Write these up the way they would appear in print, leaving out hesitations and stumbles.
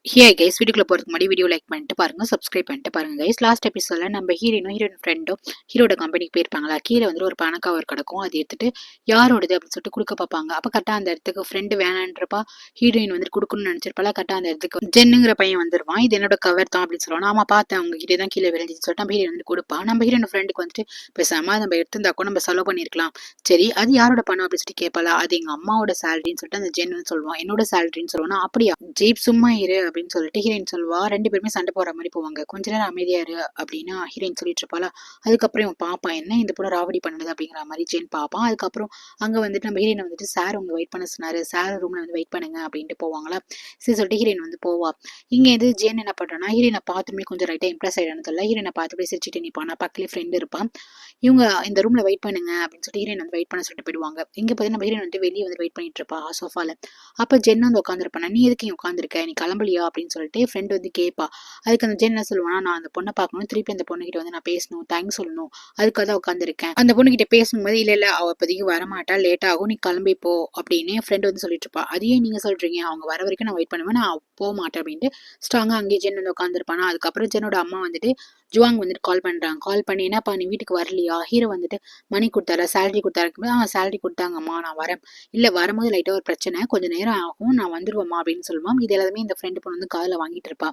Hey guys, வீடியோக்குள்ள போறதுக்கு முன்னாடி வீடியோ லைக் பண்ணிட்டு பாருங்க, சப்ஸ்கிரைப் பண்ணிட்டு பாருங்க கைஸ். லாஸ்ட் எபிசோட்ல நம்ம ஹீரோயின் ஃப்ரெண்டும் ஹீரோட கம்பெனிக்கு போயிருப்பாங்களா. கீழே வந்து ஒரு பண கவர் கிடக்கும். அதை எடுத்துட்டு யாரோடது அப்படின்னு சொல்லிட்டு கொடுக்க பார்ப்பாங்க. அப்ப கரெக்டா அந்த இடத்துக்கு ஃப்ரெண்டு வேணான்றப்பா ஹீரோயின் வந்து கொடுக்கணும்னு நினைச்சிருப்பால. கரெக்டா அந்த இடத்துக்கு ஜென்னுங்கிற பையன் வந்துருவான். இது என்னோட கவர் தான் அப்படின்னு சொல்லுவான். ஆமா பார்த்தேன், உங்ககிட்ட தான் கீழே விளைஞ்சின்னு சொல்லிட்டு நம்ம ஹீரோயின் வந்து கொடுப்பான். நம்ம ஹீரோயின் ஃப்ரெண்டுக்கு வந்துட்டு பேசாம நம்ம எடுத்திருந்தாக்கோ நம்ம செலவு பண்ணிருக்கலாம். சரி, அது யாரோட பணம் அப்படின்னு சொல்லிட்டு கேட்பாளா. அது எங்க அம்மாவோட சேலரின்னு சொல்லிட்டு அந்த ஜென் வந்து சொல்லுவான். என்னோட சேலரின்னு சொல்லுவானா. அப்படியா ஜீப், சும்மா இரு அப்படின்னு சொல்லிட்டு ஹீரோயின் சொல்லுவா. ரெண்டு பேருமே சண்டை போடுற மாதிரி போவாங்க. கொஞ்ச நேரம் அமைதியா இரு அப்படின்னு ஹீரோயின் சொல்லிட்டு இருப்பாளா. அதுக்கப்புறம் இவன் பாப்பான், என்ன இந்த பொண்ணு ராவடி பண்ணுது அப்படிங்கிற மாதிரி ஜென் பாப்பான். அதுக்கப்புறம் அங்க வந்துட்டு நம்ம ஹீரோயின் வந்துட்டு சார் உங்க வெயிட் பண்ண சொன்னாரு, சார் ரூம்ல வந்து வெயிட் பண்ணுங்க அப்படின்ட்டு போவாங்களா. சரி சொல்லிட்டு ஹீரோயின் வந்து போவா. இங்க எது ஜென் என்ன பண்றான்னா, ஹீரோயினை பார்த்துமே கொஞ்சம் ரைட்டா இம்ப்ரெஸ் ஆயிடான்னு தெரியல. ஹீரோயினை பார்த்து சிரிச்சுட்டு நிப்பானா. பக்கத்துலேயே ஃப்ரெண்ட் இருப்பான். இவங்க இந்த ரூம்ல வெயிட் பண்ணுங்க அப்படின்னு சொல்லிட்டு ஹீரோயின் வந்து வெயிட் பண்ண சொல்லிட்டு போயிடுவாங்க. இங்க பார்த்தீங்கன்னா நம்ம ஹீரோயின் வந்து வெளியே வந்து வெயிட் பண்ணிட்டு இருப்பா சோஃபால. அப்ப ஜென் வந்து உட்காந்துருப்பானா. நீ எதுக்கு இங்க உட்காந்துருக்க, நீ கிளம்பலையா அப்படின்னு சொல்லிட்டு ஃப்ரெண்ட் வந்து கேட்பா. அதுக்கு அந்த ஜென் என்ன சொல்லுவானா, நான் அந்த பொண்ணை பார்க்கணும், திருப்பி அந்த பொண்ணுகிட்ட வந்து நான் பேசணும், தேங்க்ஸ் சொல்லணும், அதுக்காக தான் உட்காந்துருக்கேன். அந்த பொண்ணுகிட்ட பேசும்போது இல்ல இல்ல அவ இப்போதைக்கு வரமாட்டா, லேட் ஆகும், நீ கிளம்பி போ அப்படின்னு ஃப்ரெண்ட் வந்து சொல்லிட்டு இருப்பா. அதையே நீங்க சொல்றீங்க, அவங்க வர வரைக்கும் நான் வெயிட் பண்ணுவேன், நான் போக மாட்டேன் அப்படின்ட்டு ஸ்ட்ராங்கா அங்கேயே ஜென் வந்து உட்காந்துருப்பானா. அதுக்கப்புறம் ஜென்னோட அம்மா வந்துட்டு ஜுவாங் வந்துட்டு கால் பண்றாங்க. கால் பண்ணி என்னப்பா நீ வீட்டுக்கு வரலையா, ஹீரோ வந்துட்டு மணி கொடுத்தாரா, சேலரி கொடுத்தாரு. சேலரி கொடுத்தாங்கம்மா, நான் வரேன். இல்ல வரும்போது லைட்டா ஒரு பிரச்சனை, கொஞ்சம் நேரம் ஆகும், நான் வந்துருவேம்மா அப்படின்னு சொல்லுவான். இது எல்லாமே இந்த ஃப்ரெண்டு பொண்ணு வந்து காதுல வாங்கிட்டு இருப்பா.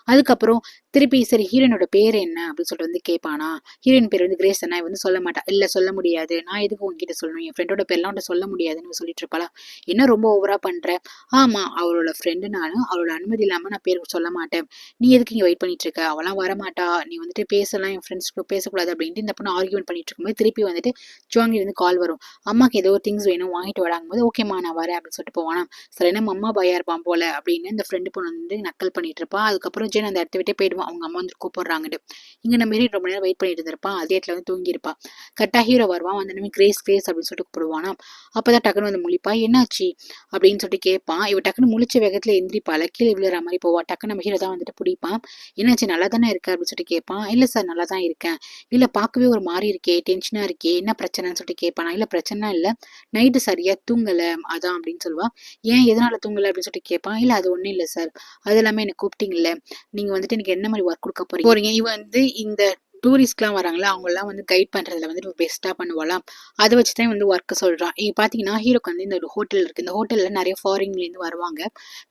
அதுக்கப்புறம் திருப்பி சரி ஹீரோனோட பேர் என்ன அப்படின்னு சொல்லிட்டு வந்து கேட்பானா. ஹீரோயின் பேர் வந்து கிரேஸ் தானே, வந்து சொல்ல மாட்டா. இல்ல சொல்ல முடியாது, நான் எதுக்கு உங்ககிட்ட சொல்லணும், என் ஃப்ரெண்டோட பேர்லாம் உன்கிட்ட சொல்ல முடியாதுன்னு சொல்லிட்டு இருப்பாளா. என்ன ரொம்ப ஓவரா பண்ற. ஆமா அவளோட ஃப்ரெண்டு நானும், அவளோட அனுமதி இல்லாம நான் பேர் சொல்ல மாட்டேன். நீ எதுக்கு இங்க வெயிட் பண்ணிட்டு இருக்க, அவளாம் வரமாட்டா, நீ வந்துட்டு பேசலாம், என் ஃப்ரெண்ட்ஸ் பேசக்கூடாது அப்படின்ட்டு இந்த பொண்ணு ஆர்கியூமெண்ட் பண்ணிட்டு இருக்கும்போது திருப்பி வந்துட்டு ஜுவாங்கி வந்து கால் வரும். அம்மாக்கு ஏதோ திங்ஸ் வேணும் வாங்கிட்டு வராங்கும் போது ஓகேம்மா நான் வரேன் அப்படின்னு சொல்லிட்டு போவானா. சரி என்ன அம்மா பயா இருப்பான் போல அப்படின்னு இந்த ஃப்ரெண்டு பொண்ணு வந்து நக்கல் பண்ணிட்டு இருப்பா. அதுக்கப்புறம் ஜென் அந்த இடத்த விட்டே போயிடுவான், அவங்க அம்மா வந்து கூப்பிடுறாங்கட்டு. இங்க நம்ம ஹீரோ ரொம்ப நேரம் வெயிட் பண்ணிட்டு இருந்திருப்பான். அதே இடத்துல வந்து தூங்கியிருப்பா. கரெக்டா ஹீரோ வருவான், வந்து நம்ம கிரேஸ் கிரேஸ் அப்படின்னு சொல்லிட்டு கூப்பிடுவானா. அப்பதான் டக்குன்னு வந்து முழிப்பா. என்னாச்சு அப்படின்னு சொல்லிட்டு கேட்பான். இவ டக்குன்னு முழிச்ச வேகத்துல எந்திரிப்பால, கீழே விழுற மாதிரி போவா. டக்குன்னு நம்ம ஹீரோ தான் வந்துட்டு பிடிப்பான். என்னாச்சு நல்லா தானே இருக்க அப்படின்னு சொல்லிட்டு கேட்பான். இல்ல சார் நல்லா தான் இருக்கேன். இல்ல பார்க்கவே ஒரு மாதிரி இருக்கே, டென்ஷனா இருக்கே, என்ன பிரச்சனைன்னு சொல்லிட்டு கேட்பானா. இல்ல பிரச்சனை இல்ல, நைட்டு சரியா தூங்கல அதான் அப்படின்னு சொல்லுவா. ஏன் எதனால தூங்கல அப்படின்னு சொல்லிட்டு கேட்பான். இல்ல அது ஒண்ணும் இல்ல சார், அது எல்லாமே எனக்கு கூப்பிட்டீங்கல்ல, நீங்க வந்துட்டு எனக்கு என்ன மாதிரி ஒர்க் கொடுக்க போறீங்க. இவ வந்து இந்த டூரிஸ்ட்லாம் வராங்களா, அவங்க எல்லாம் வந்து கைட் பண்றதுல வந்து பெஸ்டா பண்ணுவாளாம். அதை வச்சுதான் வந்து ஒர்க் சொல்றான். இங்க பாத்தீங்கன்னா ஹீரோக்கு வந்து இந்த ஒரு ஹோட்டல் இருக்கு. இந்த ஹோட்டல்ல நிறைய ஃபாரின்ல இருந்து வருவாங்க,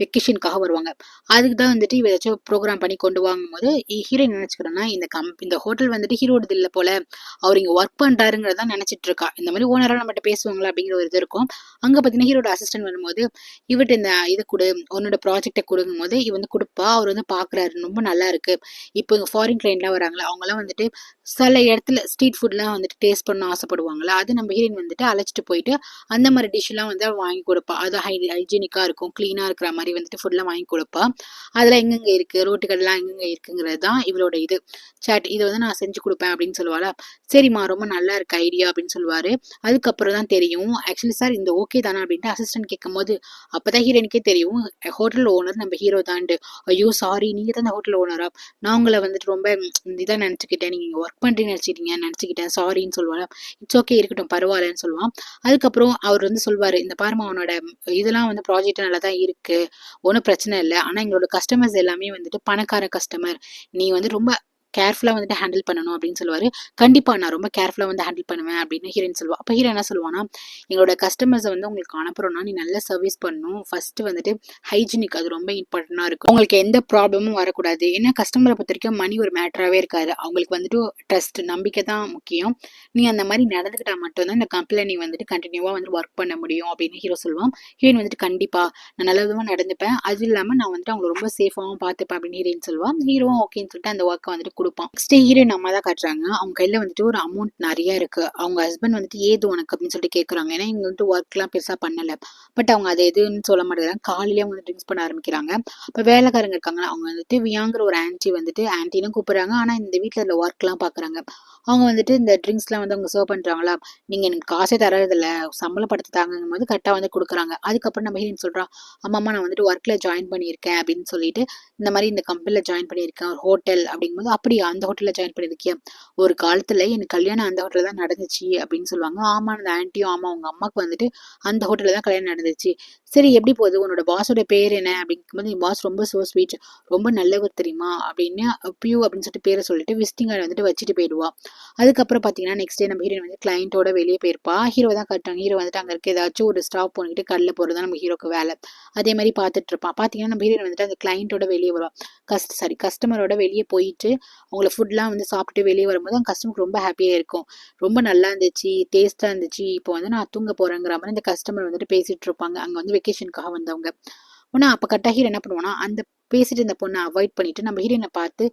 வெக்கேஷனுக்காக வருவாங்க. அதுக்கு தான் வந்துட்டு இவ ஏதாச்சும் ப்ரோக்ராம் பண்ணி கொண்டு வாங்கும் போது ஹீரோ நினைச்சுக்கிறோன்னா, இந்த ஹோட்டல் வந்துட்டு ஹீரோடது இல்ல போல, அவர் இங்க ஒர்க் பண்றாருங்கிறதா நினைச்சிட்டு இருக்கா. இந்த மாதிரி ஓனரா நம்மகிட்ட பேசுவாங்களா அப்படிங்கிற ஒரு இது இருக்கும். அங்க பாத்தீங்கன்னா ஹீரோட அசிஸ்டன்ட் வரும்போது இவர்கிட்ட இந்த இது கொடு, உன்னோட ப்ராஜெக்டை கொடுக்கும் போது இவ வந்து கொடுப்பா. அவர் வந்து பாக்குறாரு, ரொம்ப நல்லா இருக்கு. இப்போ இங்க ஃபாரின் கிளைண்ட்லாம் வராங்களா, அவங்க எல்லாம் வந்துட்டு சில இடத்துல ஸ்ட்ரீட் ஃபுட்லாம் வந்துட்டு டேஸ்ட் பண்ண ஆசைப்படுவாங்களா, அது நம்ம ஹீரோயின் வந்துட்டு அழைச்சிட்டு போயிட்டு அந்த மாதிரி டிஷ் எல்லாம் வந்து வாங்கி கொடுப்பா. அது ஹைஜீனிக்கா இருக்கும், கிளீனா இருக்கிற மாதிரி வந்துட்டு ஃபுட்லாம் வாங்கி கொடுப்பா. அதெல்லாம் எங்கெங்க இருக்கு, ரோட்டு கடைலாம் எங்கெங்க இருக்குங்கிறது தான் இவளோட இது சாட். இதை வந்து நான் செஞ்சு கொடுப்பேன் அப்படின்னு சொல்லுவாளா. சரிம்மா ரொம்ப நல்லா இருக்கு ஐடியா அப்படின்னு சொல்லுவாரு. அதுக்கப்புறம் தான் தெரியும் ஆக்சுவலி சார் இந்த ஓகே தானே அப்படின்ட்டு அசிஸ்டன்ட் கேட்கும் போது அப்பதான் ஹீரோனுக்கே தெரியும் ஹோட்டல் ஓனர் நம்ம ஹீரோ தான்ட்டு. ஐயோ சாரி, நீங்க தான் அந்த ஹோட்டல் ஓனரா, நான் உங்களை வந்துட்டு ரொம்ப இதாக நினச்சிக்கிட்டேன், நீங்கள் இங்கே ஒர்க் பண்ணுறீங்க நினச்சிக்கிட்டேன் சாரின்னு சொல்லுவாள். இட்ஸ் ஓகே இருக்கட்டும் பரவாயில்லன்னு சொல்லுவான். அதுக்கப்புறம் அவர் வந்து சொல்வார், இந்த பாருமா அவனோட இதெல்லாம் வந்து ப்ராஜெக்ட் நல்லா தான் இருக்கு, ஒன்றும் பிரச்சனை இல்லை, ஆனால் எங்களோட கஸ்டமர்ஸ் எல்லாமே வந்துட்டு பணக்கார கஸ்டமர், நீ வந்து ரொம்ப கேர்ஃபுல்லா வந்துட்டு ஹேண்டில் பண்ணணும் அப்படின்னு சொல்லுவாரு. கண்டிப்பா நான் ரொம்ப கேர்ஃபுல்லா வந்து ஹேண்டில் பண்ணுவேன் அப்படின்னு ஹீரோயின் சொல்லுவா. அப்ப ஹீரோ என்ன சொல்லுவானா, எங்களோட கஸ்டமர்ஸை வந்து உங்களுக்கு அனுப்புறோம்னா நீ நல்ல சர்வீஸ் பண்ணணும், ஃபர்ஸ்ட் வந்துட்டு ஹைஜீனிக் அது ரொம்ப இம்பார்ட்டண்டா இருக்கும், உங்களுக்கு எந்த ப்ராப்ளமும் வரக்கூடாது. ஏன்னா கஸ்டமரை பொறுத்த வரைக்கும் மணி ஒரு மேட்டராகவே இருக்காது, அவங்களுக்கு வந்துட்டு ட்ரஸ்ட் நம்பிக்கை தான் முக்கியம். நீ அந்த மாதிரி நடந்துக்கிட்டா மட்டும்தான் இந்த கம்பெனில நீ வந்துட்டு கண்டினியூவா வந்து ஒர்க் பண்ண முடியும் அப்படின்னு ஹீரோ சொல்லுவான். ஹீரோயின் வந்துட்டு கண்டிப்பா நான் நல்ல விதமா நடந்துப்பேன், அது இல்லாம நான் வந்துட்டு அவங்களை ரொம்ப சேஃபாகவும் பார்த்துப்பேன் அப்படின்னு ஹீரோயின் சொல்லுவான். ஹீரோவும் ஓகேன்னு சொல்லிட்டு அந்த ஒர்க்கை வந்துட்டு கொடுப்பான். நெக்ஸ்ட் ஹீரோயின் அம்மா தான் காட்டுறாங்க. அவங்க கையில வந்துட்டு ஒரு அமௌண்ட் நிறைய இருக்கு. அவங்க ஹஸ்பண்ட் வந்துட்டு ஏது உனக்கு அப்படின்னு சொல்லிட்டு கேட்குறாங்க. ஏன்னா இவங்க வந்துட்டு ஒர்க் எல்லாம் பெருசா பண்ணல. பட் அவங்க அதை எதுன்னு சொல்ல மாட்டேங்கிறாங்க. காலையிலேயே அவங்க வந்து ட்ரிங்க்ஸ் பண்ண ஆரம்பிக்கிறாங்க. இப்போ வேலைக்காரங்க இருக்காங்க, அவங்க வந்துட்டு வியாங்கிற ஒரு ஆன்டி வந்துட்டு ஆன்டின்னு கூப்பிடுறாங்க. ஆனா இந்த வீட்டுல இந்த ஒர்க் எல்லாம் பாக்குறாங்க. அவங்க வந்துட்டு இந்த ட்ரிங்க்ஸ் எல்லாம் வந்து அவங்க சர்வ் பண்றாங்களா, நீங்க எனக்கு காசே தரதில்ல, சம்பள படத்தை தாங்கும் போது கரெக்டா வந்து கொடுக்குறாங்க. அதுக்கப்புறம் நம்ம ஹீரோயின் சொல்றா, அம்மா நான் வந்துட்டு ஒர்க்ல ஜாயின் பண்ணியிருக்கேன் அப்படின்னு சொல்லிட்டு இந்த மாதிரி இந்த கம்பெனில ஜாயின் பண்ணியிருக்கேன் ஒரு ஹோட்டல் அப்படிங்கும்போது, அப்படியா அப்படியா அந்த ஹோட்டல்ல ஜாயின் பண்ணிருக்கியா? ஒரு காலத்துல எனக்கு கல்யாணம் அந்த ஹோட்டல்ல தான் நடந்துச்சு அப்படின்னு சொல்லுவாங்க. ஆமா அந்த ஆன்ட்டியும் ஆமா உங்க அம்மாக்கு வந்துட்டு அந்த ஹோட்டல்ல தான் கல்யாணம் நடந்துச்சு. சரி எப்படி போகுது? உன்னோட பாஸோட பேர் என்ன? அப்படிங்கும்போது என் பாஸ் ரொம்ப சோ ஸ்வீட். ரொம்ப நல்லவர் தெரியுமா? அப்படின்னு பியூ அப்படின்னு சொல்லிட்டு பேரை சொல்லிட்டு விசிட்டிங் கார்டு வந்துட்டு வச்சுட்டு போயிடுவா. அதுக்கப்புறம் பாத்தீங்கன்னா நெக்ஸ்ட் டே நம்ம ஹீரோயின் வந்து கிளைண்டோட வெளியே போயிருப்பா. ஹீரோ தான் காட்டுறாங்க. ஹீரோ வந்துட்டு அங்க இருக்க ஏதாச்சும் ஒரு ஸ்டாப் பண்ணிட்டு கல்ல போறது நம்ம ஹீரோக்கு வேலை. அதே மாதிரி பாத்துட்டு இருப்பான். பாத்தீங்கன்னா நம்ம ஹீரோயின் வந்துட்டு அந்த கிளைண்டோட வெளியே வருவா. கஸ்டமரோட வெளியே போயிட்டு அவங்கள ஃபுட்லாம் வந்து சாப்பிட்டு வெளியே வரும்போது அந்த கஸ்டமருக்கு ரொம்ப ஹாப்பியா இருக்கும். ரொம்ப நல்லா இருந்துச்சு, டேஸ்டா இருந்துச்சு. இப்போ வந்து நான் தூங்க போறேங்கிற மாதிரி இந்த கஸ்டமர் வந்துட்டு பேசிட்டு இருப்பாங்க. அங்க வந்து வெக்கேஷனுக்காக வந்தவங்க. ஆனா அப்ப கரெக்டா ஹீரோ என்ன பண்ணுவானா, அந்த பேசிட்டு இருந்த பொண்ணை அவாய்ட் பண்ணிட்டு நம்ம ஹீரோயினை பார்த்து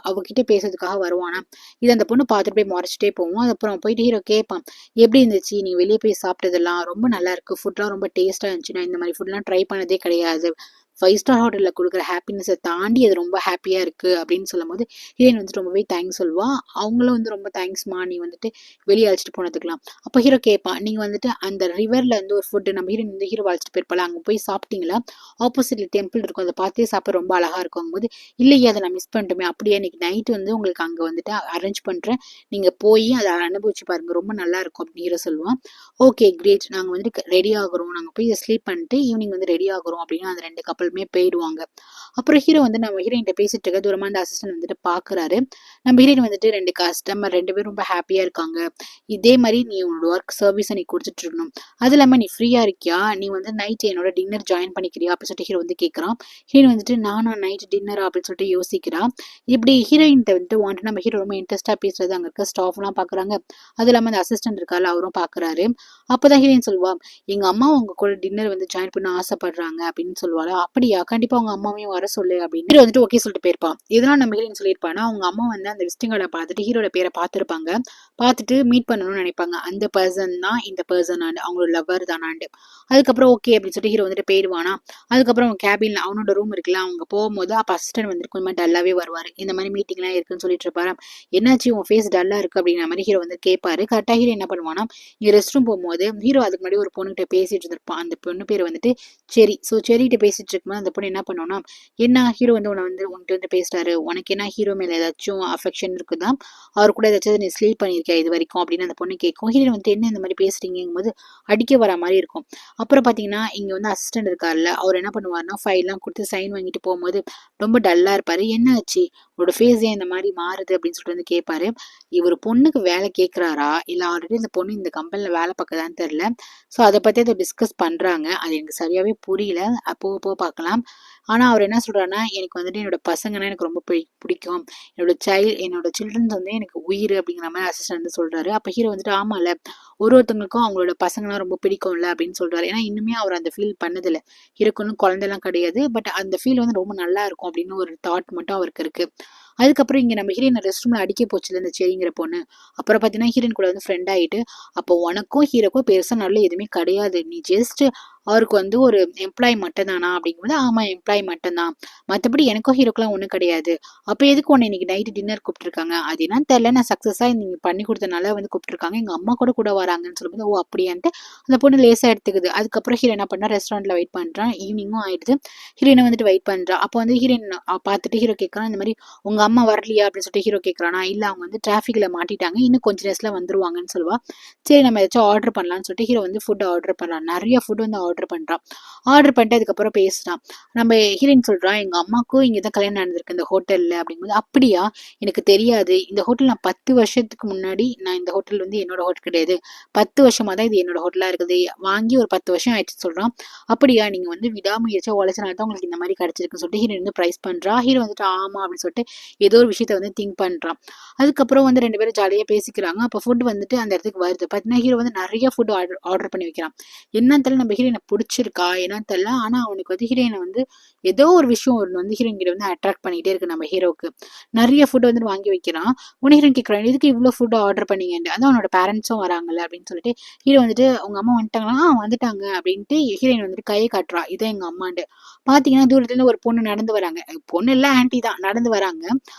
அவகிட்ட பேசுறதுக்காக வருவானா. இது அந்த பொண்ணு பார்த்துட்டு போய் முறைச்சிட்டே போவோம். அப்புறம் போயிட்டு ஹீரோ கேட்பான், எப்படி இருந்துச்சு நீ வெளியே போய் சாப்பிட்டதெல்லாம்? ரொம்ப நல்லா இருக்கு, ஃபுட்லாம் ரொம்ப டேஸ்டா இருந்துச்சு, நான் இந்த மாதிரி ஃபுட்லாம் ட்ரை பண்ணதே கிடையாது. 5 ஸ்டார் ஹோட்டல்ல கொடுக்குற ஹாப்பினஸை தாண்டி அது ரொம்ப ஹாப்பியா இருக்கு அப்படின்னு சொல்லும் போது ஹீரோயின் வந்துட்டு ரொம்பவே தேங்க்ஸ் சொல்லுவா. அவங்களும் வந்து ரொம்ப தேங்க்ஸ்மா நீ வந்துட்டு வெளியே அழைச்சிட்டு போனதுக்கலாம். அப்போ ஹீரோ கேட்பான், நீங்க வந்துட்டு அந்த ரிவர்ல இருந்து ஒரு ஃபுட்டு நம்ம ஹீரோயின் வந்து ஹீரோ அழைச்சிட்டு போயிருப்பால அங்க போய் சாப்பிட்டீங்களா? ஆப்போசிட்ல டெம்பிள் இருக்கும், அதை பார்த்தே சாப்பிட ரொம்ப அழகா இருக்கும் போது இல்லையே அதை நான் மிஸ் பண்ணிட்டோமே. அப்படியே இன்னைக்கு நைட் வந்து உங்களுக்கு அங்க வந்துட்டு அரேஞ்ச் பண்றேன், நீங்க போய் அதை அனுபவிச்சு பாருங்க, ரொம்ப நல்லா இருக்கும் அப்படின்னு ஹீரோ சொல்லுவான். ஓகே கிரேட், நாங்க வந்துட்டு ரெடி ஆகுறோம், நாங்க போய் ஸ்லீப் பண்ணிட்டு ஈவினிங் வந்து ரெடி ஆகுறோம் அப்படின்னு அந்த 2 கப்பலுமே போயிடுவாங்க. அப்புறம் ஹீரோ வந்து நம்ம ஹீரோயின்ட்ட பேசிட்டு இருக்க தூரமா அந்த அசிஸ்டன்ட் வந்துட்டு பாக்குறாரு. நம்ம ஹீரோயின் வந்துட்டு 2 கஸ்டமர் 2 பேரும் ரொம்ப ஹாப்பியா இருக்காங்க. இதே மாதிரி நீ உன்னோட ஒர்க் சர்வீஸை நீ கொடுத்துட்டு இருக்கணும். அது இல்லாம நீ ஃப்ரீயா இருக்கியா? நீ வந்து நைட் என்னோட டின்னர் ஜாயின் பண்ணிக்கிறியா அப்படின்னு சொல்லிட்டு ஹீரோ வந்து கேட்கறான். ஹீரோயின் வந்துட்டு நானா நைட் டின்னர் அப்படின்னு சொல்லிட்டு யோசிக்கிறா. இப்படி ஹீரோயின்ட்ட வந்துட்டு வந்துட்டு நம்ம ஹீரோ ரொம்ப இன்ட்ரெஸ்டா பேசுறது அங்க இருக்க ஸ்டாஃப் எல்லாம் பாக்குறாங்க. அது இல்லாம அந்த அசிஸ்டன்ட் இருக்காரு அவரும் பாக்குறாரு. அப்பதான் ஹீரோயின் சொல்லுவா, எங்க அம்மா உங்க கூட டின்னர் வந்து ஜாயின் பண்ண ஆசைப்படுறாங்க அப்படின்னு சொல்லுவாள். அப்படியா, கண்டிப்பா உங்க அம்மாவையும் வர சொல்லு அப்படின்னு ஹீரோ வந்துட்டு ஓகே சொல்லிட்டு போயிருப்பான். இதெல்லாம் நம்ம ஹீரோயின் சொல்லியிருப்பானா அவங்க அம்மா வந்து அந்த விசிட்டிங் கார்டை பார்த்துட்டு ஹீரோட பேரை பார்த்துருப்பாங்க. பார்த்துட்டு மீட் பண்ணணும்னு நினைப்பாங்க. அந்த பர்சன் தான் இந்த பர்சன் அவங்களோட லவர் தானாண்டு. அதுக்கப்புறம் ஓகே அப்படின்னு சொல்லிட்டு ஹீரோ வந்துட்டு போயிடுவானா. அதுக்கப்புறம் அவன் கேபின்ல அவனோட ரூம் இருக்குல்ல அவங்க போகும்போது அப்ப அசிஸ்டன்ட் வந்துட்டு கொஞ்சமா டல்லாவே வருவாரு. இந்த மாதிரி மீட்டிங் எல்லாம் இருக்குன்னு சொல்லிட்டு இருப்பாரு. என்னாச்சு உன் ஃபேஸ் டல்லா இருக்கு அப்படிங்கிற மாதிரி ஹீரோ வந்து கேட்பாரு. கரெக்டா ஹீரோ என்ன பண்ணுவானா, இங்க ரெஸ்ட் ரூம் போகும்போது ஹீரோ அதுக்கு முன்னாடி ஒரு பொண்ணுகிட்ட பேசிட்டு இருந்திருப்பான். அந்த பொண்ணு பேர் வந்துட்டு செரி. ஸோ செரிகிட்ட பேசிட்டு இருக்கும்போது அந்த பொண்ணு என்ன பண்ணுவோம்னா, என்ன ஹீரோ வந்து உன்கிட்ட வந்து பேசுறாரு, உனக்கு என்ன ஹீரோ மேல ஏதாச்சும் அஃபெக்ஷன் இருக்குதா? அவர் கூட ஏதாச்சும் நீ ஸ்லீப் பண்ணியிருக்கியா இது வரைக்கும் அப்படின்னு அந்த பொண்ணு கேட்கும். ஹீரோ வந்து என்ன இந்த மாதிரி பேசுறீங்கும் போது அடிக்க வர மாதிரி இருக்கும். அப்புறம் பாத்தீங்கன்னா இங்க வந்து அசிஸ்டன்ட் இருக்காருல்ல அவர் என்ன பண்ணுவாருன்னா ஃபைல்லாம் கொடுத்து சைன் வாங்கிட்டு போகும்போது ரொம்ப டல்லா இருப்பாரு. என்ன ஆச்சு உங்களோட ஃபேஸ் ஏன் இந்த மாதிரி மாறுது அப்படின்னு சொல்லிட்டு வந்து கேட்பாரு. இவர் பொண்ணுக்கு வேலை கேட்கிறாரா இல்ல ஆல்ரெடி இந்த பொண்ணு இந்த கம்பெனில வேலை பார்க்கதான்னு தெரியல. ஸோ அதை பத்தி அதை டிஸ்கஸ் பண்றாங்க. அது எனக்கு சரியாவே புரியல. அப்போ பார்க்கலாம். ஆனா அவர் என்ன சொல்றாருன்னா, எனக்கு வந்துட்டு என்னோட பசங்கன்னா எனக்கு ரொம்ப பிடிக்கும். என்னோட சில்ட்ரன்ஸ் வந்து எனக்கு உயிர் அப்படிங்கிற மாதிரி அசிஸ்டன்ட் வந்து சொல்றாரு. அப்ப ஹீரோ வந்துட்டு ஆமால ஒருத்தவங்களுக்கும் அவங்களோட பசங்களாம் ரொம்ப பிடிக்கும்ல அப்படின்னு சொல்றாரு. ஏன்னா இன்னுமே அவர் அந்த ஃபீல் பண்ணதில்ல. ஹீரோக்கு ஒன்றும் குழந்தைலாம் கிடையாது. பட் அந்த ஃபீல் வந்து ரொம்ப நல்லா இருக்கும் அப்படின்னு ஒரு தாட் மட்டும் அவருக்கு இருக்கு. அதுக்கப்புறம் இங்க நம்ம ஹீரோயின் ரெஸ்ட் ரூம்ல அடிக்க போச்சுல இந்த செரிங்கிற பொண்ணு. அப்புறம் பாத்தீங்கன்னா ஹீரோயின் கூட வந்து ஃப்ரெண்ட் ஆயிட்டு அப்போ உனக்கும் ஹீரோக்கும் பெருசா நல்ல எதுவுமே கிடையாது. நீ ஜஸ்ட் அவருக்கு வந்து ஒரு எம்ப்ளாய் மட்டும் தானா அப்படிங்கும்போது ஆமா எம்ப்ளாய் மட்டும் தான். மத்தபடி எனக்கும் ஹீரோக்கெல்லாம் ஒண்ணும் கிடையாது. அப்ப எதுக்கு உன்னை இன்னைக்கு நைட்டு டின்னர் கூப்பிட்டுருக்காங்க? அது என்னன்னு தெரியல. நான் சக்சஸா நீங்க பண்ணி கொடுத்தனால வந்து கூப்பிட்டுருக்காங்க. எங்க அம்மா கூட வராங்கன்னு சொல்லும்போது ஓ அப்படியான்ட்டு அந்த பொண்ணு லேசா எடுத்துக்குது. அதுக்கப்புறம் ஹீரோ என்ன பண்ணா ரெஸ்டாரண்ட்ல வெயிட் பண்றான். ஈவினிங்கும் ஆயிடுது. ஹீரோயினை வந்துட்டு வெயிட் பண்றா. அப்போ வந்து ஹீரோயின் பார்த்துட்டு ஹீரோ கேட்கறான், இந்த மாதிரி உங்க அம்மா வரலையா அப்படின்னு சொல்லிட்டு ஹீரோ கேட்கறானா. இல்ல அவங்க வந்து டிராஃபிக்ல மாட்டிட்டாங்க, இன்னும் கொஞ்ச நேரத்துல வந்துருவாங்கன்னு சொல்லுவா. சரி நம்ம ஏதாச்சும் ஆர்டர் பண்ணலாம்னு சொல்லிட்டு ஹீரோ வந்து ஃபுட் ஆர்டர் பண்ணலாம். நிறைய ஃபுட் வந்து ஆர்டர் பண்றான். ஆர்டர் பண்ணிட்டு அதுக்கப்புறம் பேசுறான். நம்ம ஹீரோயின் சொல்றான், எங்க அம்மாக்கும் இங்கதான் கல்யாணம் நடந்திருக்கு இந்த ஹோட்டல்ல அப்படிங்கும்போது அப்படியா எனக்கு தெரியாது. இந்த ஹோட்டல் நான் 10 வருஷத்துக்கு முன்னாடி நான் இந்த ஹோட்டல் வந்து என்னோட ஹோட்டல் கிடையாது. 10 வருஷமா தான் இது என்னோட ஹோட்டலா இருக்குது. வாங்கி ஒரு 10 வருஷம் ஆயிடுச்சு சொல்றான். அப்படியா நீங்க வந்து விடாமுயற்சியா உழைச்சனால தான் உங்களுக்கு இந்த மாதிரி கிடைச்சிருக்குன்னு சொல்லிட்டு ஹீரோயின் வந்து பிரைஸ் பண்றா. ஹீரோ வந்துட்டு ஆமா அப்படின்னு சொல்லிட்டு ஏதோ ஒரு விஷயத்த வந்து திங்க் பண்றான். அதுக்கப்புறம் வந்து 2 பேரும் ஜாலியா பேசிக்கிறாங்க. அப்ப ஃபுட் வந்துட்டு அந்த இடத்துக்கு வருது. பாத்தீங்கன்னா ஹீரோ வந்து நிறைய ஃபுட் ஆர்டர் பண்ணி வைக்கிறான். என்னன்னு தெரியல நம்ம ஹீரோயினை பிடிச்சிருக்கா என்னன்னு தெரியல. ஆனா அவனுக்கு வந்து ஹீரோயினை வந்து ஏதோ ஒரு விஷயம் ஒன்று வந்து ஹீரோயின் கிட்ட வந்து அட்ராக்ட் பண்ணிட்டே இருக்கு நம்ம ஹீரோக்கு. நிறைய ஃபுட் வந்து வாங்கி வைக்கிறான். உன ஹீரோயின் கேட்கறான், எதுக்கு இவ்வளவு ஃபுட் ஆர்டர் பண்ணீங்கன்னு. அதான் அவனோட பேரண்ட்ஸும் வராங்கல்ல அப்படின்னு சொல்லிட்டு ஹீரோ வந்துட்டு உங்க அம்மா வந்துட்டாங்களா வந்துட்டாங்க அப்படின்ட்டு ஹீரோயின் வந்துட்டு கையை காட்டுறா, இதான் எங்க அம்மாண்டு. பாத்தீங்கன்னா தூரத்துல இருந்து ஒரு பொண்ணு நடந்து வராங்க. பொண்ணு இல்ல ஆன்ட்டி தான் நடந்து வராங்க.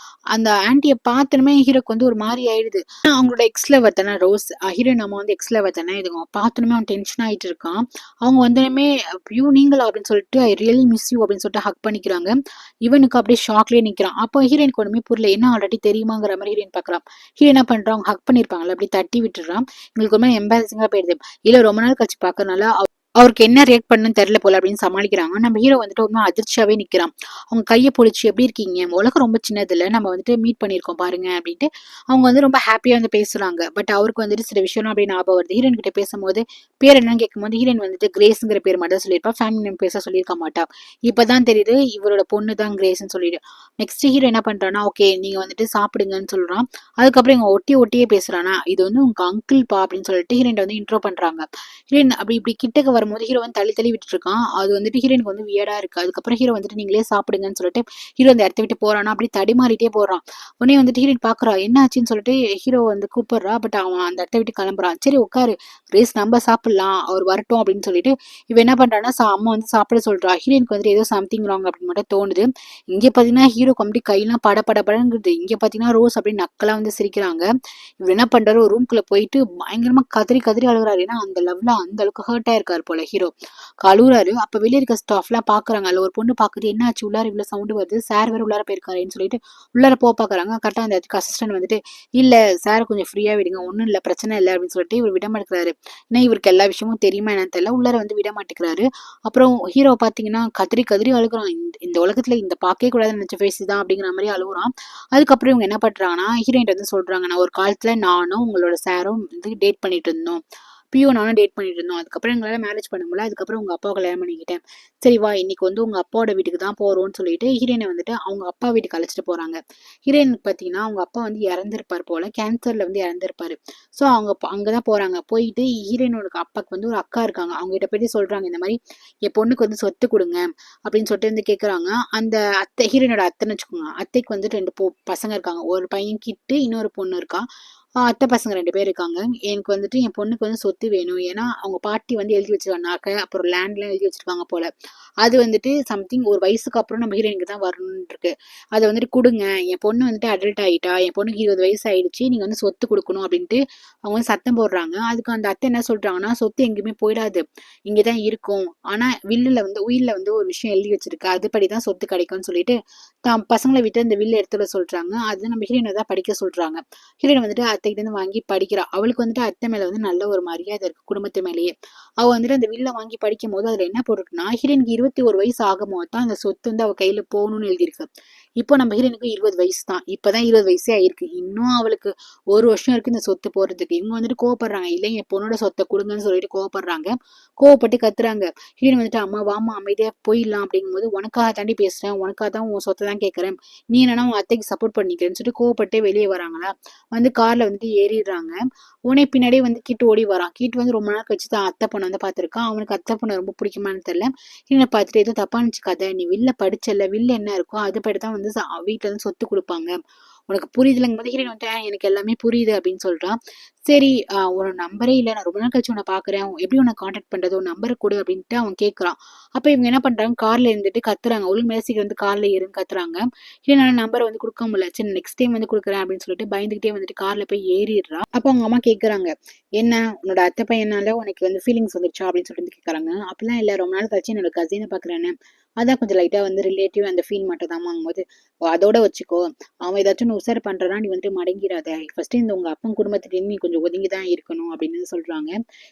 அந்த ஆன்ட்டிய பார்த்தனுமே ஹீரோக்கு வந்து ஒரு மாதிரி ஆயிடுது. அவங்களோட எக்ஸ் லவர் தானே ரோஸ், ஹீரோயின் அம்மா வந்து எக்ஸ் லவர் தானே. இது பார்த்தனுமே அவன் டென்ஷன் ஆயிட்டு இருக்கான். அவங்க வந்தனுமே யூ நீங்களா அப்படின்னு சொல்லிட்டு ஐ ரியலி மிஸ் யூ அப்படின்னு சொல்லிட்டு சொல்லிட்டு ஹக் பண்ணிக்கிறாங்க. இவனுக்கு அப்படியே ஷாக்லயே நிக்கிறான். அப்போ ஹீரோயினுக்கு ஒண்ணுமே புரியல, என்ன ஆல்ரெடி தெரியுமாங்கிற மாதிரி ஹீரோயின் பாக்கலாம். ஹீரோ என்ன பண்றான், ஹக் பண்ணிருப்பாங்கல்ல அப்படி தட்டி விட்டுறான். இவங்களுக்கு ரொம்ப எம்பாரசிங்கா போயிடுது. இல்ல ரொம்ப நாள் கழிச்சு பாக்கறனால அவருக்கு என்ன ரியாக்ட் பண்ணுன்னு தெரியல போல அப்படின்னு சமாளிக்கிறாங்க. நம்ம ஹீரோ வந்துட்டு ரொம்ப அதிர்ச்சியாவே நிக்கிறான். அவங்க கையை பொழிச்சு எப்படி இருக்கீங்க, உலகம் ரொம்ப சின்னது இல்ல, நம்ம வந்துட்டு மீட் பண்ணிருக்கோம் பாருங்க அப்படின்ட்டு அவங்க வந்து ரொம்ப ஹாப்பியா வந்து பேசுறாங்க. பட் அவருக்கு வந்துட்டு சில விஷயம் அப்படி ஞாபகம் வருது. ஹீரோயின் கிட்ட பேசும்போது பேர் என்னன்னு கேட்கும்போது ஹீரோயின் வந்துட்டு கிரேஸ்ங்கிற பேர் மட்டும் சொல்லியிருப்பா, ஃபேமிலி நேம் பேச சொல்லியிருக்க மாட்டா. இப்பதான் தெரியுது இவரோட பொண்ணு தான் கிரேஸ்ன்னு சொல்லிட்டு. நெக்ஸ்ட் ஹீரோ என்ன பண்றான்னா, ஓகே நீங்க வந்துட்டு சாப்பிடுங்கன்னு சொல்றான். அதுக்கப்புறம் இவங்க ஒட்டியே பேசுறானா, இது வந்து உங்க அங்கிள் பா அப்படின்னு சொல்லிட்டு ஹீரோயின் வந்து இன்ட்ரோ பண்றாங்க. ஹீரோயின் அப்படி இப்படி கிட்டக்க வரும்போது ஹீரோ வந்து தள்ளி தள்ளி விட்டுட்டு இருக்கான். அது வந்துட்டு ஹீரோயினுக்கு வந்து வியர்டா இருக்கு. அதுக்கப்புறம் ஹீரோ வந்துட்டு நீங்களே சாப்பிடுங்கன்னு சொல்லிட்டு ஹீரோ அந்த இடத்த விட்டு போறானா, அப்படி தடிமாறிட்டே போறான். உடனே வந்துட்டு ஹீரோயின் பாக்குறா என்ன ஆச்சுன்னு சொல்லிட்டு ஹீரோ வந்து கூப்பிடுறா. பட் அவன் அந்த இடத்த விட்டு கிளம்புறான். சரி உட்காரு ரேஸ் நம்ம சாப்பிடலாம், அவர் வரட்டும் அப்படின்னு சொல்லிட்டு இவ என்ன பண்றான்னா அம்மா வந்து சாப்பிட சொல்றா. ஹீரோயினுக்கு வந்துட்டு ஏதோ சம்திங் ராங் அப்படின்னு மட்டும் தோணுது. இங்க பாத்தீங்கன்னா ஹீரோக்கு அப்படி கையெல்லாம் படங்குது. இங்க பாத்தீங்கன்னா ரோஸ் அப்படின்னு நக்கலா வந்து சிரிக்கிறாங்க. இவர் என்ன பண்றாரு, ஒரு ரூம்குள்ள போயிட்டு பயங்கரமா கதறி கதறி அழுகுறாரு. ஏன்னா அந்த லவ்ல அந்த அளவுக்கு ஹர்ட் ஆயிருக்காரு போல ஹீரோ. அழுகுறாரு. அப்ப வெளியே இருக்க ஸ்டாஃப் எல்லாம் பாக்குறாங்க. அதுல ஒரு பொண்ணு பாக்குது, என்ன ஆச்சு உள்ளார இவ்வளவு சவுண்ட் வருது, சார் வேற உள்ளார போயிருக்காருன்னு சொல்லிட்டு உள்ளார பாக்குறாங்க. கரெக்டா அந்த இடத்துக்கு அசிஸ்டன்ட் வந்துட்டு இல்ல சார் கொஞ்சம் ஃப்ரீயா விடுங்க, ஒண்ணும் இல்ல பிரச்சனை இல்லை அப்படின்னு சொல்லிட்டு இவர் விட மாட்டேங்கிறாரு. ஏன்னா இவருக்கு எல்லா விஷயமும் தெரியுமா என்னன்னு தெரியல, உள்ளார வந்து விட மாட்டேங்கிறாரு. அப்புறம் ஹீரோ பாத்தீங்கன்னா கதறி கதறி அழுகுறான். இந்த உலகத்துல இந்த பார்க்கவே கூடாதுன்னு நினைச்ச ஃபேஸ் தான் அப்படிங்கிற மாதிரி அழுகுறான். அதுக்கப்புறம் இவங்க என்ன பண்றாங்கன்னா ஹீரோயின் வந்து சொல்றாங்க, நான் ஒரு காலத்துல நானும் உங்களோட சாரும் வந்து டேட் பண்ணிட்டு இருந்தோம், பியூ நானும் டேட் பண்ணிட்டு இருந்தோம். அதுக்கப்புறம் எங்களால மேரேஜ் பண்ண முடியல. அதுக்கப்புறம் உங்க அப்பாவை கல்யாணம் பண்ணிக்கிட்டேன். சரி வா இன்னைக்கு வந்து உங்க அப்பாவோட வீட்டுக்கு தான் போறோம்னு சொல்லிட்டு ஹீரோயினை வந்துட்டு அவங்க அப்பா வீட்டுக்கு அழைச்சிட்டு போறாங்க. ஹீரோயின் பாத்தீங்கன்னா அவங்க அப்பா வந்து இறந்திருப்பாரு போல, கேன்சர்ல வந்து இறந்திருப்பாரு. சோ அவங்க அங்கதான் போறாங்க. போயிட்டு ஹீரோயினோட அப்பாக்கு வந்து ஒரு அக்கா இருக்காங்க. அவங்க கிட்ட போயிட்டு சொல்றாங்க, இந்த மாதிரி என் பொண்ணுக்கு வந்து சொத்து கொடுங்க அப்படின்னு சொல்லிட்டு வந்து கேக்குறாங்க. அந்த அத்தை ஹீரோயினோட அத்தைன்னு வச்சுக்கோங்க. அத்தைக்கு வந்து 2 பசங்க இருக்காங்க. ஒரு பையன் கிட்டு இன்னொரு பொண்ணு இருக்கா. அத்தை பசங்க 2 பேர் இருக்காங்க. எனக்கு வந்துட்டு என் பொண்ணுக்கு வந்து சொத்து வேணும். ஏன்னா அவங்க பாட்டி வந்து எழுதி வச்சிருக்காங்க நகை, அப்புறம் லேண்ட்லாம் எழுதி வச்சிருக்காங்க போல. அது வந்துட்டு சம்திங் ஒரு வயசுக்கு அப்புறம் நம்ம ஹீரோயினுக்கு தான் வரணும்னு இருக்கு. அதை வந்துட்டு கொடுங்க, என் பொண்ணு வந்துட்டு அடல்ட் ஆயிட்டா, என் பொண்ணுக்கு 20 வயசு ஆயிடுச்சு, நீங்க வந்து சொத்து கொடுக்கணும் அப்படின்ட்டு அவங்க வந்து சத்தம் போடுறாங்க. அதுக்கு அந்த அத்தை என்ன சொல்றாங்கன்னா, சொத்து எங்கேயுமே போயிடாது, இங்கதான் இருக்கும். ஆனா வில்லுல வந்து உயில்ல வந்து ஒரு விஷயம் எழுதி வச்சிருக்கு, அதுபடிதான் சொத்து கிடைக்கும்னு சொல்லிட்டு தான் பசங்களை விட்டு அந்த வில்லு எடுத்துட சொல்றாங்க. அது நம்ம ஹீரோயினை தான் படிக்க சொல்றாங்க. ஹீரோயின் வந்துட்டு அத்தைகிட்ட இருந்து வாங்கி படிக்கிறா. அவளுக்கு வந்துட்டு அத்தை மேல வந்து நல்ல ஒரு மரியாதை இருக்கு குடும்பத்து மேலேயே. அவ வந்துட்டு அந்த வில்ல வாங்கி படிக்கும் போது அதுல என்ன போட்டிருக்குன்னா, ஹீரோயினுக்கு 21 வயசு ஆகும் போது தான் அந்த சொத்து வந்து அவ கையில போகணும்னு எழுதியிருக்கு. இப்போ நம்ம ஹீரோயினுக்கு 20 வயசு தான், இப்பதான் 20 வயசே ஆயிருக்கு. இன்னும் அவளுக்கு 1 வருஷம் இருக்கு இந்த சொத்து போறதுக்கு. இவங்க வந்துட்டு கோவப்படுறாங்க, இல்லை என் பொண்ணோட சொத்தை கொடுங்கன்னு சொல்லிட்டு கோவப்படுறாங்க. கோவப்பட்டு கத்துறாங்க. ஹீரோயின் வந்துட்டு அம்மா வாமா அமைதியா போயிடலாம் அப்படிங்கும் போது, உனக்காக தாண்டி பேசுறேன், உனக்காக தான் உன் சொத்தை தான் கேட்கறேன், நீ என்னன்னா உன் அத்தைக்கு சப்போர்ட் பண்ணிக்கிறேன்னு சொல்லிட்டு கோவப்பட்டே வெளியே வராங்களா. வந்து கார்ல வந்துட்டு ஏறிடுறாங்க. உடனே பின்னாடியே வந்து கீட்டு ஓடி வரான். கீட்டு வந்து ரொம்ப நாள் கழிச்சு தான் அத்தை பொண்ணு வந்து பார்த்திருக்கான். அவனுக்கு அத்தை பொண்ணு ரொம்ப பிடிக்குமான்னு தெரியல. ஹீரோனை பார்த்துட்டு எதுவும் தப்பா நினைச்சுக்காத, நீ வில்ல படிச்சல, வில்ல என்ன இருக்கோ அதுபடிதான் வந்து வீட்டுல இருந்து சொத்து கொடுப்பாங்க, உனக்கு புரியுதுலங்கும் போது ஹீரோயின் வந்துட்டு எனக்கு எல்லாமே புரியுது அப்படின்னு சொல்றான். சரி உன நம்பரே இல்லை, நான் ரொம்ப நாள் கழிச்சு உன்னை பாக்குறேன், எப்படி உன்னை கான்டாக்ட் பண்றது, உன் நம்பரை கொடு அப்படின்ட்டு அவன் கேட்கறான். அப்ப இவங்க என்ன பண்றாங்க, கார்ல இருந்துட்டு கத்துறாங்க, ஒழுங்கு மேசிக்கு வந்து கார்ல ஏறுன்னு கத்துறாங்க. ஹீரோனால நம்பரை வந்து கொடுக்க முடியல. சரி நெக்ஸ்ட் டைம் வந்து கொடுக்குறேன் அப்படின்னு சொல்லிட்டு பயந்துகிட்டே வந்துட்டு கார்ல போய் ஏறிடுறா. அப்போ அவங்க அம்மா கேக்குறாங்க, என்ன உன்னோட அத்தை பையனால உனக்கு வந்து ஃபீலிங்ஸ் வந்துருச்சா அப்படின்னு சொல்லிட்டு கேட்கறாங்க. அப்படிலாம் இல்ல, ரொம்ப நாள் கழிச்சு என்னோட கசினை பாக்குறேன்னு, அதான் கொஞ்சம் லைட்டா வந்து ரிலேட்டிவ் அந்த ஃபீல் மட்டும் தான் வாங்கும்போது அதோட வச்சுக்கோ, அவன் ஏதாச்சும் உசார் பண்றானா நீ வந்துட்டு மடங்கிடாத, ஃபர்ஸ்ட் இந்த உங்க அப்பன் குடும்பத்துக்கு நீ கொஞ்சம் ஒதுங்கிதான் இருக்கணும் அப்படின்னு சொல்றாங்க.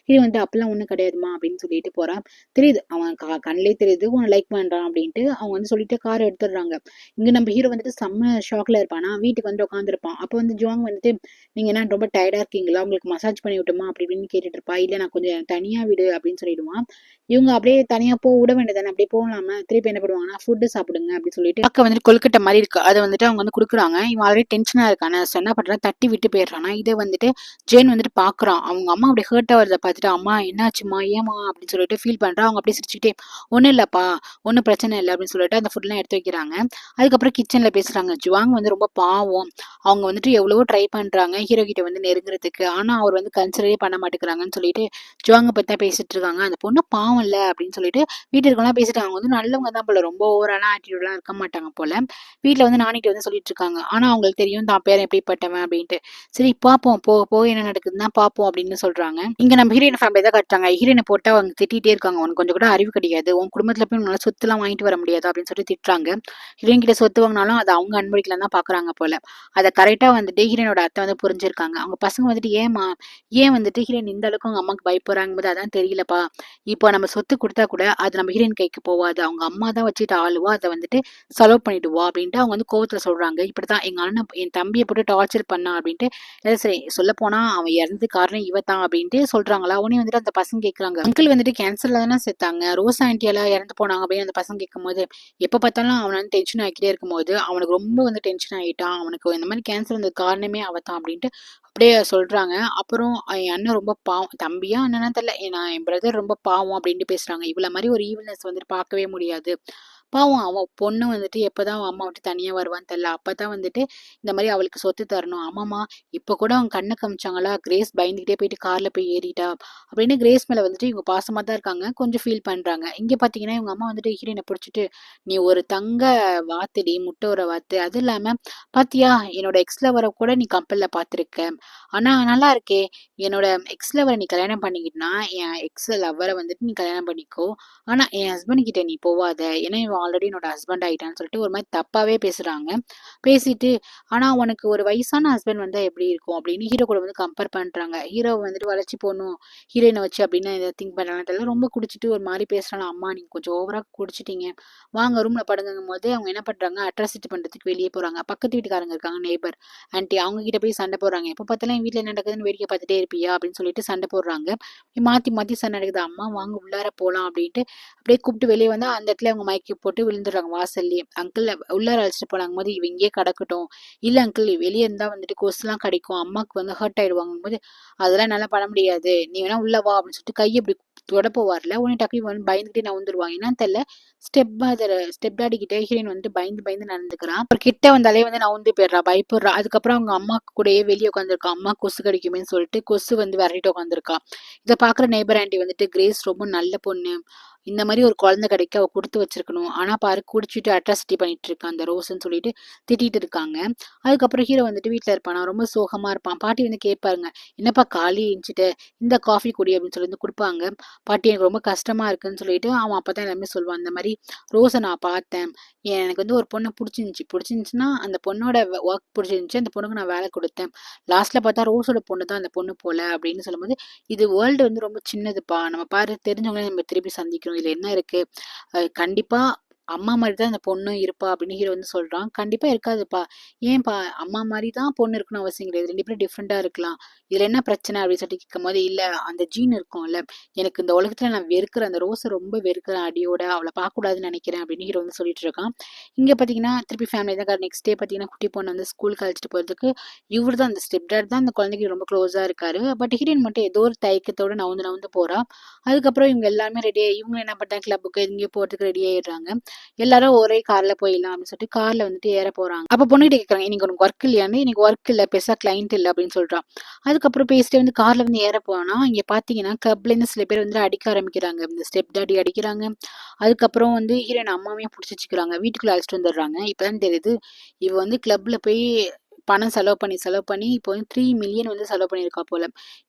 இது வந்து அப்பெல்லாம் ஒண்ணும் கிடையாதுமா அப்படின்னு சொல்லிட்டு போறான். தெரியுது அவன் கண்ணிலே தெரியுது உன்னை லைக் பண்றான் அப்படின்ட்டு. அவங்க வந்து சொல்லிட்டு கார் எடுத்துடுறாங்க. இங்க நம்ம ஹீரோ வந்துட்டு செம்ம ஷாக்ல இருப்பானா, வீட்டுக்கு வந்து உட்காந்துருப்பான். அப்ப வந்து ஜுவாங் வந்துட்டு நீங்க என்ன ரொம்ப டயர்டா இருக்கீங்களா, உங்களுக்கு மசாஜ் பண்ணி விட்டுமா அப்படி இப்படின்னு கேட்டுட்டு இருப்பா. இல்ல நான் கொஞ்சம் தனியா விடு அப்படின்னு சொல்லிடுவான். இவங்க அப்படியே தனியா விட வேண்டியதானே, அப்படியே போகலாம. திருப்பி என்ன பண்ணுவாங்கன்னா ஃபுட்டு சாப்பிடுங்க அப்படின்னு சொல்லிட்டு அக்கா வந்துட்டு கொழுக்கட்டை மாதிரி இருக்கு, அதை வந்துட்டு அவங்க வந்து கொடுக்குறாங்க. இவன் ஆல்ரெடி டென்ஷனா இருக்கானே, என்ன பண்றான் தட்டி விட்டு போயிடுறானா. இதை வந்துட்டு ஜேன் வந்துட்டு பாக்குறான். அவங்க அம்மா அப்படி ஹர்ட் ஆகிறத பார்த்துட்டு, அம்மா என்னாச்சுமா ஏமா அப்படின்னு சொல்லிட்டு ஃபீல் பண்றான். அவங்க அப்படியே சிரிச்சுக்கிட்டே ஒன்னும் இல்லப்பா, ஒன்னும் பிரச்சனை இல்லை அப்படின்னு சொல்லிட்டு அந்த ஃபுட்லாம் எடுத்து வைக்கிறாங்க. அதுக்கப்புறம் கிச்சன்ல பேசுறாங்க. ஜுவாங் வந்து ரொம்ப பாவம், அவங்க வந்துட்டு எவ்வளவோ ட்ரை பண்றாங்க ஹீரோ கிட்ட வந்து நெருங்குறதுக்கு, ஆனா அவர் வந்து கன்சிடரே பண்ண மாட்டேங்கிறாங்கன்னு சொல்லிட்டு ஜுவாங்க பத்தி தான் பேசிட்டு இருக்காங்க. அந்த பொண்ணு பாவம் இல்ல அப்படின்னு சொல்லிட்டு வீட்டுல இருக்கவங்க பேசிட்டு, அவங்க வந்து நல்லவங்க தான் போல, ரொம்ப ஓவரான ஆட்டிடியூட்லாம் இருக்க மாட்டாங்க போல. வீட்டுல வந்து நானிட்டு வந்து சொல்லிட்டு இருக்காங்க. ஆனா அவங்களுக்கு தெரியும் தான் பேரன் எப்படிப்பட்டவன் அப்படின்ட்டு. சரி பார்ப்போம், போக போக என்ன நடக்குதுன்னா பார்ப்போம் அப்படின்னு சொல்றாங்க. இங்க நம்ம ஹீரோயின் ஃபேமிலி தான் காட்டுறாங்க. ஹீரோயினை போட்டு அவங்க திட்டிகிட்டே இருக்காங்க. உனக்கு கொஞ்சம் கூட அறிவு கிடையாது, உன் குடும்பத்துல போய் உன்னால சொத்துலாம் வாங்கிட்டு வர முடியாது அப்படின்னு சொல்லிட்டு திட்டுறாங்க. ஹீரோயின் கிட்ட சொத்து வாங்கினாலும் அதை அவங்க அனுமதிக்கலாம் தான் பாக்குறாங்க போல. அதை கரெக்டா வந்துட்டு ஹீரோனோட அத்தை வந்து புரிஞ்சிருக்காங்க. அவங்க பசங்க வந்துட்டு ஏன் வந்துட்டு ஹீரோயின் இந்த அளவுக்கு அவங்க அம்மாக்கு பயப்படுறாங்க போது அதான் தெரியலப்பா. இப்போ நம்ம சொத்து கொடுத்தா கூட அது நம்ம ஹீரோயின் கைக்கு போவாது, அவங்க அம்மா தான் வச்சுட்டு ஆளுவா, அதை வந்துட்டு செலவு பண்ணிடுவா அப்படின்ட்டு அவங்க வந்து கோவத்துல சொல்றாங்க. இப்படிதான் எங்க அண்ணன் என் தம்பியை போட்டு டார்ச்சர் பண்ணா அப்படின்ட்டு. சரி சொல்ல போனா அவன் இறந்தது காரணம் இவ தான் அப்படின்ட்டு சொல்றாங்களா. உடனே வந்துட்டு அந்த பசங்க கேட்கறாங்க, அங்கிள் வந்துட்டு கேன்சர்ல தானே செத்தாங்க, ரோஸ் ஆண்டி எல்லாம் இறந்து போனாங்க அப்படின்னு அந்த பசங்க கேட்கும் போது எப்ப பார்த்தாலும் அவன் வந்து டென்ஷன் ஆகிக்கிட்டே இருக்கும்போது அவனுக்கு ரொம்ப வந்து டென்ஷன் ஆகிட்டான். அவனுக்கு இந்த மாதிரி கேன்சர் வந்தது காரணமே அவ தான் அப்படின்ட்டு அப்படியே சொல்றாங்க. அப்புறம் என் அண்ணன் ரொம்ப பாவம், தம்பியா அண்ணனா தெரியல, என் பிரதர் ரொம்ப பாவம் அப்படின்ட்டு பேசுறாங்க. இவ்வளவு மாதிரி ஒரு ஈவில்னஸ் வந்துட்டு பார்க்கவே முடியாது. பாவம் அவன் பொண்ணு வந்துட்டு எப்பதான் அவன் அம்மா விட்டு தனியா வருவான்னு தெரியல. அப்பதான் வந்துட்டு இந்த மாதிரி அவளுக்கு சொத்து தரணும். ஆமாமா, இப்ப கூட அவங்க கண்ணை காமிச்சாங்களா, கிரேஸ் பயந்துகிட்டே போயிட்டு கார்ல போய் ஏறிட்டா அப்படின்னு கிரேஸ் மேல வந்துட்டு இவங்க பாசமா தான் இருக்காங்க, கொஞ்சம் ஃபீல் பண்றாங்க. இங்க பாத்தீங்கன்னா இவங்க அம்மா வந்துட்டு ஹீரோயினை பிடிச்சிட்டு, நீ ஒரு தங்க வாத்துடி, முட்டை ஒரு வாத்து, அது இல்லாம பாத்தியா என்னோட எக்ஸ் லவரை கூட நீ கப்பல்ல பாத்திருக்க, ஆனா நல்லா இருக்கே, என்னோட எக்ஸ் லவரை நீ கல்யாணம் பண்ணிக்கிட்டனா என் எக்ஸ் லவரை வந்துட்டு நீ கல்யாணம் பண்ணிக்கோ, ஆனா என் ஹஸ்பண்ட் கிட்ட நீ போவாத, ஏன்னா இவன் ஆல்ரெடி என்னோட ஹஸ்பண்ட் ஆயிட்டான்னு சொல்லிட்டு ஒரு மாதிரி தப்பாவே பேசுறாங்க. பேசிட்டு ஆனா உனக்கு ஒரு வயசான ஹஸ்பண்ட் வந்தா எப்படி இருக்கும் அப்படின்னு ஹீரோ கூட வந்து கம்பேர் பண்றாங்க. ஹீரோ வந்துட்டு வளர்ச்சி போகணும் ஹீரோயினை வச்சு அப்படின்னு இதை திங்க் பண்றாங்க. ரொம்ப குடிச்சிட்டு ஒரு மாதிரி பேசுறாங்க. அம்மா நீங்க கொஞ்சம் ஓவரா குடிச்சிட்டீங்க, வாங்க ரூம்ல படுங்கும் போது அவங்க என்ன பண்றாங்க, அட்ராசிட்டி பண்றதுக்கு வெளியே போறாங்க. பக்கத்து வீட்டுக்காரங்க இருக்காங்க, நெய்பர் ஆன்ட்டி, அவங்க கிட்ட போய் சண்டை போடுறாங்க. எப்ப பார்த்தாலும் என் வீட்டுல என்ன நடக்குதுன்னு வேடிக்கை பார்த்துட்டே இருப்பியா அப்படின்னு சொல்லிட்டு சண்டை போடுறாங்க. மாத்தி மாத்தி சண்டை நடக்குது. அம்மா வாங்க உள்ளார போலாம் அப்படின்ட்டு அப்படியே கூப்பிட்டு வெளியே வந்தா அந்த இடத்துல அவங்க மயக்கி போட்டு விழுந்துடுறாங்க வாசல்லயே. அங்கிள் உள்ளார அழைச்சிட்டு போனாங்க போது இவ இங்கேயே கிடக்கட்டும், இல்ல அங்கிள் வெளியே இருந்தா வந்துட்டு கொசுலாம் கடிக்கும், அம்மாக்கு வந்து ஹர்ட் ஆயிடுவாங்க போது அதெல்லாம் என்னால பண்ண முடியாது, நீ வேணா உள்ள வா அப்படின்னு சொல்லிட்டு கையை இப்படி தொட போவார்ல, உடனே டக்குனு வந்து பயந்துகிட்டே நான் வந்துருவாங்க. என்னன்னு தெரியல, ஸ்டெப் டாடி கிட்ட ஹீரோயின் வந்து பயந்து பயந்து நடந்துக்கிறான். அப்புறம் கிட்ட வந்தாலே வந்து நவுந்து போயிடுறா, பயப்படுறா. அதுக்கப்புறம் அவங்க அம்மா கூடயே வெளியே உட்காந்துருக்கா, அம்மா கொசு கடிக்குமேன்னு சொல்லிட்டு கொசு வந்து விரட்டிட்டு உட்காந்துருக்கா. இதை பாக்குற நெய்பர் ஆண்டி வந்துட்டு, கிரேஸ் ரொம்ப நல்ல பொண்ணு, இந்த மாதிரி ஒரு குழந்தை கிடைக்க அவ கொடுத்து வச்சிருக்கணும், ஆனா பாரு குடிச்சிட்டு அட்ராசிட்டி பண்ணிட்டு இருக்கான் அந்த ரோஸ்ன்னு சொல்லிட்டு திட்டிட்டு இருக்காங்க. அதுக்கப்புறம் ஹீரோ வந்துட்டு வீட்டுல இருப்பான், ரொம்ப சோகமா இருப்பான். பாட்டி வந்து கேட்பாருங்க, என்னப்பா காலி எஞ்சிட்டு இந்த காஃபி குடி அப்படின்னு சொல்லி வந்து கொடுப்பாங்க. பாட்டி எனக்கு ரொம்ப கஷ்டமா இருக்குன்னு சொல்லிட்டு அவன் அப்பதான் எல்லாமே சொல்லுவான். இந்த மாதிரி ரோஸை நான் பார்த்தேன், எனக்கு வந்து ஒரு பொண்ணை பிடிச்சிருந்துச்சுன்னா அந்த பொண்ணோட ஒர்க் பிடிச்சிருந்துச்சு, அந்த பொண்ணுக்கு நான் வேலை கொடுத்தேன், லாஸ்ட்ல பார்த்தா ரோஸோட பொண்ணு தான் அந்த பொண்ணு போல அப்படின்னு சொல்லும்போது, இது வேர்ல்டு வந்து ரொம்ப சின்னதுப்பா, நம்ம பாரு தெரிஞ்சவங்களே நம்ம திருப்பி சந்திக்கிறோம், இதுல என்ன இருக்கு, கண்டிப்பா அம்மா மாதிரி தான் அந்த பொண்ணும் இருப்பா அப்படின்னு ஹீரோ வந்து சொல்றான். கண்டிப்பா இருக்காதுப்பா, ஏன்பா அம்மா மாதிரி தான் பொண்ணு இருக்கணும் அவசியம் கிடையாது, ரெண்டு பேரும் டிஃப்ரெண்டா இருக்கலாம், இதுல என்ன பிரச்சனை அப்படின்னு சொல்லிட்டு கேட்கும் போது, இல்ல அந்த ஜீன் இருக்கும்ல, எனக்கு இந்த உலகத்துல நான் வெறுக்கிறேன், அந்த ரோஸை ரொம்ப வெறுக்கிறேன், அடியோட அவளை பார்க்க கூடாதுன்னு நினைக்கிறேன் அப்படின்னு ஹீரோ வந்து சொல்லிட்டு இருக்கான். இங்க பாத்தீங்கன்னா திருப்பி ஃபேமிலி தான். நெக்ஸ்ட் டே பாத்தீங்கன்னா குட்டி பொண்ணு வந்து ஸ்கூலுக்கு அழைச்சிட்டு போறதுக்கு இவர் தான் அந்த ஸ்டெப் டாட் தான் அந்த குழந்தைக்கு ரொம்ப க்ளோஸா இருக்காரு. பட் ஹீரோயின் மட்டும் ஏதோ ஒரு தயக்கத்தோட நவுந்து நவுந்து போறா. அதுக்கப்புறம் இவங்க எல்லாருமே ரெடி ஆகி இவங்க என்ன பண்றாங்க, கிளப்புக்கு எங்கேயோ போறதுக்கு ரெடி ஆயிடுறாங்க. எல்லாரும் ஒரே கார்ல போயிடலாம் அப்படின்னு சொல்லிட்டு கார்ல வந்துட்டு ஏற போறாங்க. அப்ப பொண்ணுகிட்ட கேட்கறாங்க, இன்னைக்கு உனக்கு ஒர்க் இல்லையான்னு. இன்னைக்கு ஒர்க் இல்ல, பெருசா கிளைண்ட் இல்ல அப்படின்னு சொல்றான். அதுக்கப்புறம் பேசிட்டு வந்து கார்ல வந்து ஏற போனா இங்க பாத்தீங்கன்னா கிளப்ல இருந்து சில பேர் வந்து அடிக்க ஆரம்பிக்கிறாங்க. இந்த ஸ்டெப் டாடி அடிக்கிறாங்க. அதுக்கப்புறம் வந்து ஹீரோயின் அம்மாவையும் புடிச்சு வச்சுக்கிறாங்க, வீட்டுக்குள்ள அழைச்சிட்டு வந்துடுறாங்க. இப்பதான் தெரியுது இவ வந்து கிளப்ல போய் பணம் செலவு பண்ணி இப்போ வந்து 3 மில்லியன் வந்து செலவு பண்ணியிருக்கா போல.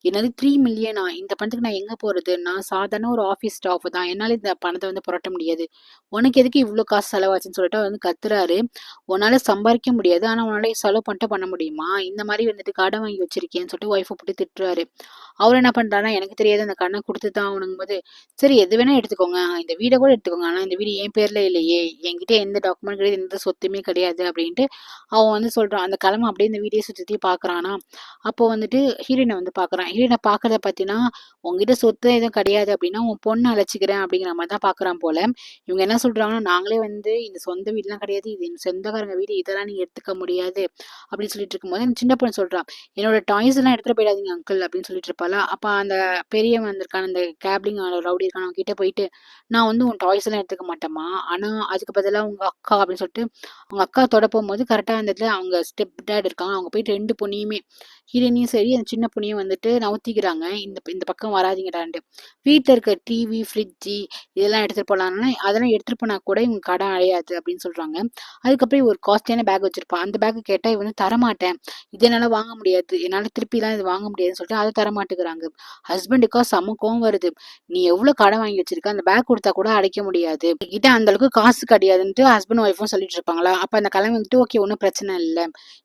என்னது 3 மில்லியனா, இந்த பணத்துக்கு நான் எங்க போறது, நான் சாதாரண ஒரு ஆஃபீஸ் ஸ்டாஃப் தான், என்னால இந்த பணத்தை வந்து புரட்ட முடியாது, உனக்கு எதுக்கு இவ்வளோ காசு செலவாச்சுன்னு சொல்லிட்டு அவர் வந்து கத்துறாரு. உன்னால சம்பாதிக்க முடியாது, ஆனா உன்னால செலவு பண்ணிட்டு பண்ண முடியுமா, இந்த மாதிரி வந்துட்டு கடன் வாங்கி வச்சிருக்கேன்னு சொல்லிட்டு ஒய்ஃபை போட்டு திட்டுறாரு. அவர் என்ன பண்றாருன்னா, எனக்கு தெரியாது அந்த கடனை கொடுத்து தான் ஆகணுங்கும் போது, சரி எது வேணா எடுத்துக்கோங்க, இந்த வீடை கூட எடுத்துக்கோங்க, ஆனா இந்த வீடு என் பேர்ல இல்லையே, என்கிட்ட எந்த டாக்குமெண்ட் கிடையாது, எந்த சொத்துமே கிடையாது அப்படின்ட்டு அவன் வந்து சொல்றான். அந்த கிழமை அப்படியே இந்த வீடியோ சுத்தி பாக்குறானா. அப்போ வந்துட்டு ஹீரோயினை வந்து பாக்குறான். ஹீரோயினை பாக்குறத பத்தினா, உங்ககிட்ட சொத்து எதுவும் கிடையாது அப்படின்னா உன் பொண்ணு அழைச்சிக்கிறேன் அப்படிங்கிற மாதிரி தான் பாக்குறான் போல. இவங்க என்ன சொல்றாங்கன்னா, நாங்களே வந்து இந்த சொந்த வீடுலாம் கிடையாது, இது என் சொந்தக்காரங்க வீடு, இதெல்லாம் நீங்க எடுத்துக்க முடியாது அப்படின்னு சொல்லிட்டு இருக்கும்போது அந்த சின்ன பொண்ணு சொல்றான், என்னோட டாய்ஸ் எல்லாம் எடுத்துட்டு போயிடாதீங்க அங்கிள் அப்படின்னு சொல்லிட்டு இருப்பாள். இருப்பாங்களா, அப்ப அந்த பெரியவன் வந்திருக்கான அந்த கேப்லிங் ரவுடி இருக்கான அவங்க கிட்ட போயிட்டு, "நான் வந்து உன் டாய்ஸ் எல்லாம் எடுத்துக்க மாட்டேம்மா. ஆனா அதுக்கு பதிலா உங்க அக்கா" அப்படின்னு சொல்லிட்டு அவங்க அக்கா தொட போகும்போது கரெக்டா அந்த இடத்துல அவங்க ஸ்டெப் டாட் இருக்காங்க. அவங்க போயிட்டு 2 பொண்ணையுமே ஹீரோயினையும் சரி, அந்த சின்ன பொண்ணையும் வந்துட்டு நவுத்திக்கிறாங்க. இந்த பக்கம் வராதீங்கடான்ட்டு. வீட்ல இருக்க டிவி, ஃப்ரிட்ஜ் இதெல்லாம் எடுத்துட்டு போலான்னா, அதெல்லாம் எடுத்துட்டு போனா கூட இவங்க கடன் அடையாது அப்படின்னு சொல்றாங்க. அதுக்கப்புறம் ஒரு காஸ்ட்லியான பேக் வச்சிருப்பா. அந்த பேக் கேட்டா இவ வந்து தரமாட்டேன். இது என்னால வாங்க முடியாது. என்னால திருப்பிலாம் இது வாங்க முடியாதுன்னு சொல்லிட்டு அத தரமாட்டேங்கிறாங்க. ஹஸ்பண்டுக்கா செம கோவம் வருது. நீ எவ்வளவு கடன் வாங்கி வச்சிருக்க? அந்த பேக் குடுத்தா கூட அடைக்க முடியாது. என்கிட்ட அந்த அளவுக்கு காசு கிடையாதுன்ட்டு ஹஸ்பண்ட் ஒய்ஃபும் சொல்லிட்டு இருப்பாங்களா. அப்ப அந்த கிழவன் வந்துட்டு ஓகே ஒண்ணும் பிரச்சனை இல்ல.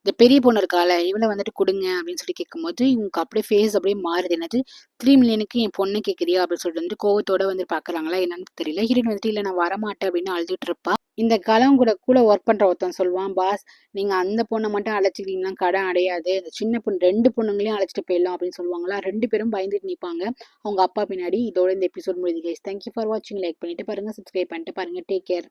இந்த பெரிய பொண்ணு இருக்கால, இவள வந்துட்டு குடுங்க அப்படின்னு சொல்லி கேட்கும்போது, இவங்களுக்கு அப்படியே ஃபேஸ் அப்படியே மாறுது. என்னது 3 மில்லியனுக்கு என் பொண்ணு கேட்குறியா அப்படின்னு சொல்லிட்டு வந்து கோவத்தோட வந்து பாக்குறாங்களா என்னன்னு தெரியல. ஹீரோயின் வந்துட்டு இல்ல நான் வரமாட்டேன் அப்படின்னு அழுதுட்டு இருப்பா. இந்த கலம் கூட ஒர்க் பண்ற ஒருத்தன் சொல்லுவான், பாஸ் நீங்க அந்த பொண்ணை மட்டும் அழைச்சிக்கிட்டீங்கன்னா கடன் அடையாது. இந்த சின்ன பொண்ணு 2 பொண்ணுங்களையும் அழைச்சிட்டு போயிடலாம் அப்படின்னு சொல்லுவாங்களா. 2 பேரும் பயந்துட்டு நிப்பாங்க அவங்க அப்பா பின்னாடி. இதோட இந்த எபிசோட் முடியுது கைஸ். தேங்க்யூ ஃபார் வாட்சிங். லைக் பண்ணிட்டு பாருங்க, சப்ஸ்கிரைப் பண்ணிட்டு பாருங்க. Take care.